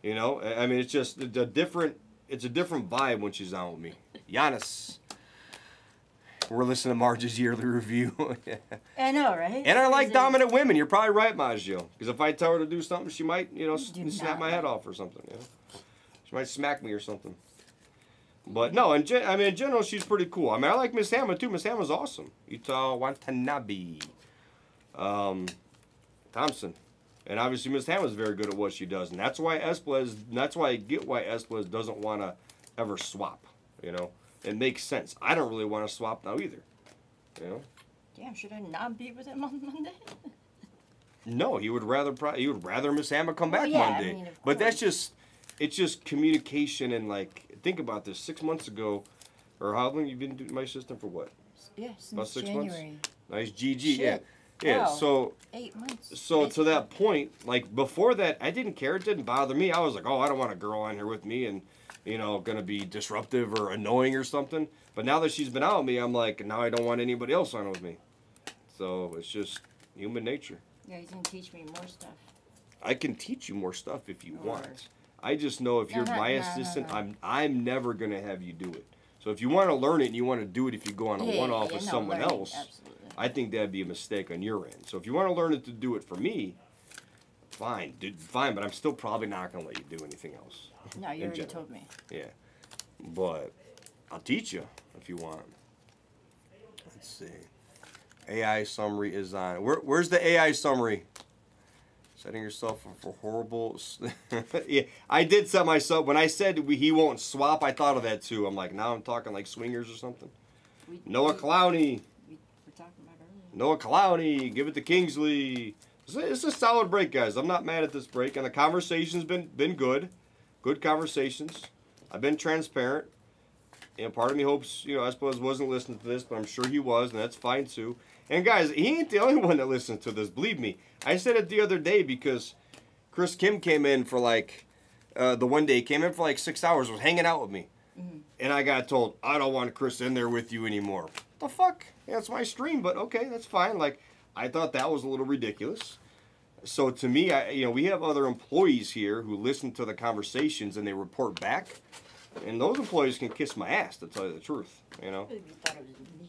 You know, I mean, it's just it's a different vibe when she's on with me. Giannis. We're listening to Marge's yearly review. I know, right? And I like dominant women. You're probably right, Maggio. Because if I tell her to do something, she might, you know, snap my head off or something. You know? She might smack me or something. But no, in general, she's pretty cool. I mean, I like Miss Hammer too. Miss Hammer's awesome. Ita Watanabe. Thompson. And obviously Miss Hammer's very good at what she does. And that's why I get why Esplez doesn't want to ever swap. You know? It makes sense. I don't really want to swap now either. You know? Damn, should I not be with him on Monday? No, he would rather Miss Hammer come back Monday. I mean, but that's just communication and like think about this. 6 months ago, or how long you been doing my assistant for what? Yeah, since about 6 January. months. Nice GG. Shit. Yeah. Wow. So 8 months. So to that point, like before that, I didn't care. It didn't bother me. I was like, oh, I don't want a girl on here with me and you know, gonna be disruptive or annoying or something. But now that she's been out with me, I'm like, now I don't want anybody else on with me. So it's just human nature. Yeah, he's gonna teach me more stuff. I can teach you more stuff if you Or- want. I just know if you're my assistant, I'm never gonna have you do it. So if you want to learn it and you want to do it, if you go on a one-off with someone else, absolutely. I think that'd be a mistake on your end. So if you want to learn it to do it for me, fine, dude, fine. But I'm still probably not gonna let you do anything else. No, you already told me. Yeah, but I'll teach you if you want. Let's see. AI summary is on. Where's the AI summary? Setting yourself up for horrible. Yeah, I did set myself. When I said he won't swap, I thought of that too. I'm like, now I'm talking like swingers or something. Noah Clowney. We were talking about earlier. Noah Clowney. Give it to Kingsley. It's a solid break, guys. I'm not mad at this break. And the conversation's been good. Good conversations. I've been transparent. You know, part of me hopes, I suppose wasn't listening to this, but I'm sure he was, and that's fine too. And guys, he ain't the only one that listens to this. Believe me. I said it the other day because Chris Kim came in for like, the one day he came in for like 6 hours, was hanging out with me. Mm-hmm. And I got told, I don't want Chris in there with you anymore. The fuck? Yeah, it's my stream, but okay, that's fine. Like, I thought that was a little ridiculous. So to me, we have other employees here who listen to the conversations and they report back. And those employees can kiss my ass, to tell you the truth, You thought it was me.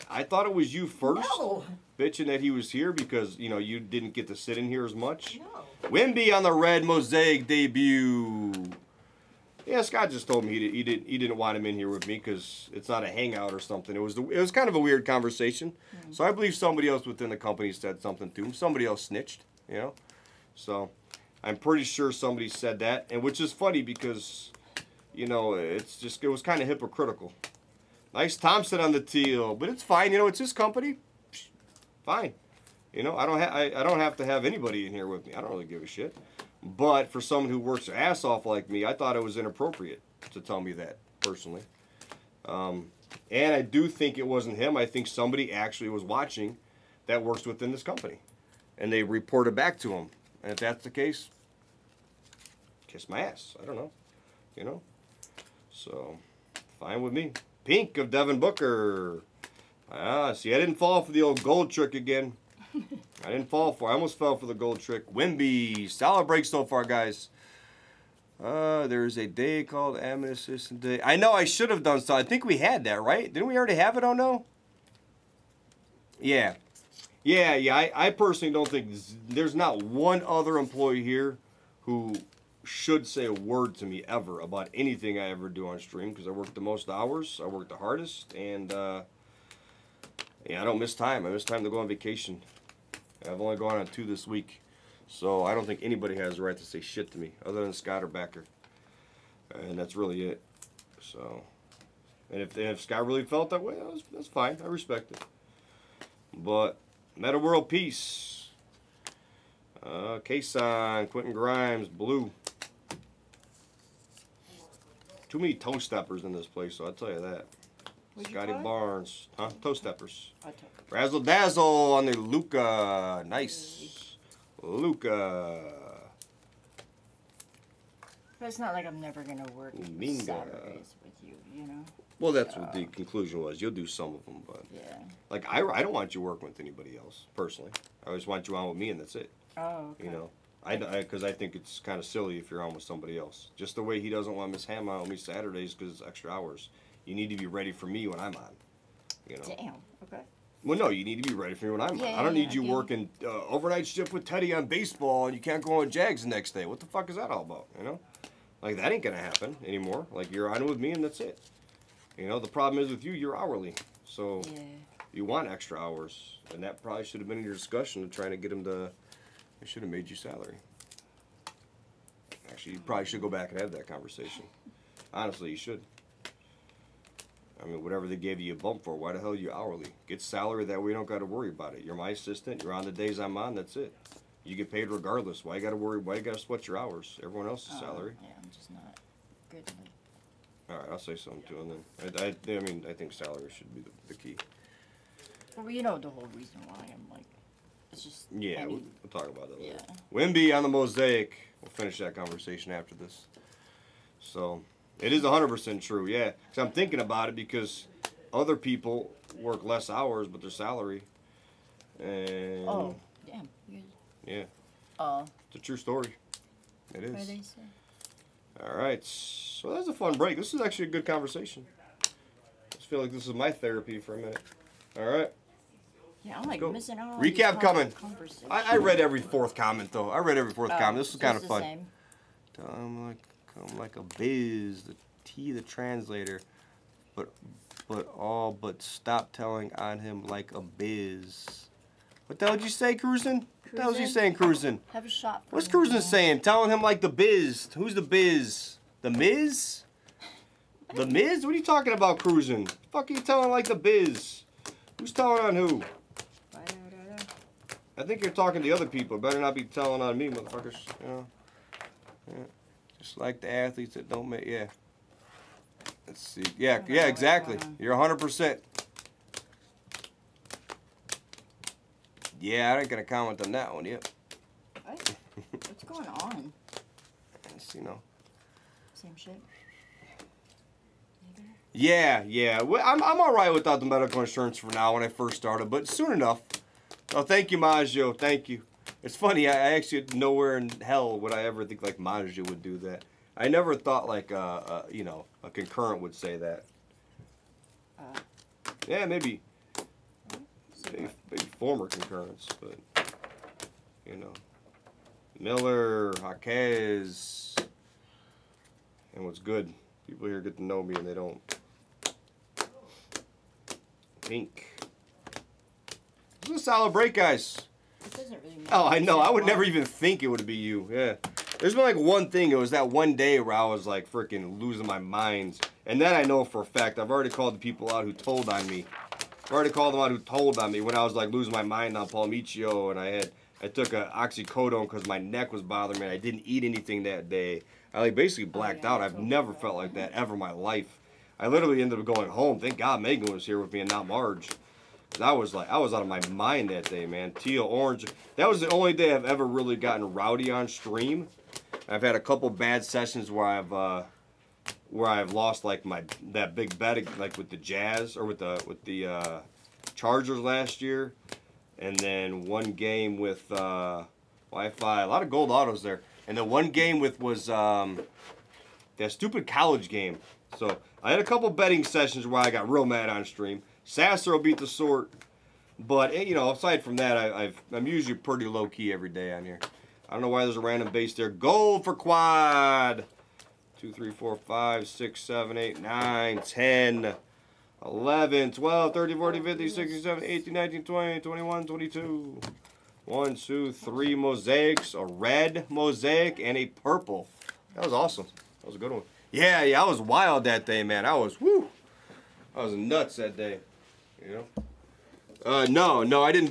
I thought it was you first, No. bitching that he was here because, you didn't get to sit in here as much. No. Wimby on the red Mosaic debut. Yeah, Scott just told me he didn't want him in here with me because it's not a hangout or something. It was kind of a weird conversation. Mm-hmm. So I believe somebody else within the company said something to him. Somebody else snitched, So I'm pretty sure somebody said that, and which is funny because, it was kind of hypocritical. Nice Thompson on the teal, but it's fine. It's his company. Fine. I don't have to have anybody in here with me. I don't really give a shit. But for someone who works their ass off like me, I thought it was inappropriate to tell me that personally. And I do think it wasn't him. I think somebody actually was watching that works within this company, and they reported back to him. And if that's the case, kiss my ass. I don't know. So fine with me. Pink of Devin Booker. See, I didn't fall for the old gold trick again. I didn't fall for it. I almost fell for the gold trick. Wimby. Solid break so far, guys. There's a day called Admin Assistant Day. I know I should have done so. I think we had that, right? Didn't we already have it? Oh, no? Yeah. Yeah. I personally don't think there's not one other employee here who should say a word to me ever about anything I ever do on stream because I work the most hours, I work the hardest, and I don't miss time. I miss time to go on vacation. I've only gone on 2 this week, so I don't think anybody has the right to say shit to me other than Scott or Becker, and that's really it. So, and if Scott really felt that way, that's fine. I respect it. But Meta World Peace, Kason, Quentin Grimes, blue. Too many toe steppers in this place, so I'll tell you that. Scotty Barnes. Huh? Toe steppers. Razzle Dazzle on the Luca. Nice. Luca. But it's not like I'm never going to work Minga. Saturdays with you, Well, that's what the conclusion was. You'll do some of them, but... Yeah. Like, I don't want you working with anybody else, personally. I just want you on with me, and that's it. Oh, okay. Because I think it's kind of silly if you're on with somebody else. Just the way he doesn't want Miss Ham on with me Saturdays because it's extra hours. You need to be ready for me when I'm on. Damn. Okay. Well, no, you need to be ready for me when I'm on. I don't need you working overnight shift with Teddy on baseball and you can't go on Jags the next day. What the fuck is that all about? Like, that ain't going to happen anymore. Like, you're on with me and that's it. The problem is with you, you're hourly. So you want extra hours. And that probably should have been in your discussion of trying to get him to... They should have made you salary. Actually, you probably should go back and have that conversation. Honestly, you should. I mean, whatever they gave you a bump for, why the hell are you hourly? Get salary, that way you don't got to worry about it. You're my assistant. You're on the days I'm on. That's it. You get paid regardless. Why you got to worry? Why you got to sweat your hours? Everyone else's salary. Yeah, I'm just not good at it. All right, I'll say something to him then. I think salary should be the key. Well, the whole reason why I'm like, it's just... Yeah, we'll talk about that later. Wimby on the Mosaic. We'll finish that conversation after this. So, it is 100% true, yeah. Because I'm thinking about it because other people work less hours, but their salary And Oh, damn. yeah, Oh. it's a true story. It is. What did they say? All right, so that was a fun break. This is actually a good conversation. I just feel like this is my therapy for a minute. All right. Yeah, I'm like Go. missing out on Recap coming. conversation. I read every fourth comment though. I read every fourth comment. This was kind of the fun. Same. I'm like a biz, the T, the translator, but all but stop telling on him like a biz. What the hell did you say, Cruisin'? What the hell was you saying, Cruisin'? Have a shot. What's Cruisin' saying? Telling him like the biz. Who's the biz? The Miz? The Miz? What are you talking about, Cruisin'? The fuck are you telling like the biz? Who's telling on who? I think you're talking to other people. Better not be telling on me, motherfuckers. You know? Yeah. Just like the athletes that don't make, yeah. Let's see. Yeah, exactly. You're 100%. Yeah, I ain't gonna comment on that one yet. What? What's going on? It's, you know. Same shit. Yeah. Well, I'm all right without the medical insurance for now when I first started, but soon enough. Oh, thank you, Maggio. Thank you. It's funny. I actually nowhere in hell would I ever think like Maggio would do that. I never thought like you know, a concurrent would say that. Yeah, maybe former concurrents, but you know, Miller, Jaquez, and what's good. People here get to know me and they don't. Pink. This is a solid break, guys. It doesn't really matter. Oh, I know. I would never even think it would be you. Yeah. There's been like one thing. It was that one day where I was like freaking losing my mind. And then I know for a fact. I've already called the people out who told on me. I've already called them out who told on me when I was like losing my mind on Palmicio. And I took a oxycodone because my neck was bothering me. And I didn't eat anything that day. I like basically blacked out. I've never felt like that ever in my life. I literally ended up going home. Thank God Megan was here with me and not Marge. I was out of my mind that day, man. Teal orange. That was the only day I've ever really gotten rowdy on stream. I've had a couple bad sessions where I've lost like that big bet like with the Jazz or with the Chargers last year, and then one game with Wi-Fi. A lot of gold autos there, and the one game was that stupid college game. So I had a couple betting sessions where I got real mad on stream. Sasser will beat the sort, but you know, aside from that, I'm usually pretty low key every day on here. I don't know why there's a random base there. Gold for quad. 2, 3, 4, 5, 6, 7, 8, 9, 10, 11, 12, 13, 14, 15, 16, 17, 18, 19, 20, 21, 22. 1, 2, 3 mosaics, a red mosaic, and a purple. That was awesome. That was a good one. Yeah, I was wild that day, man. I was nuts that day. You know? No, I didn't bet.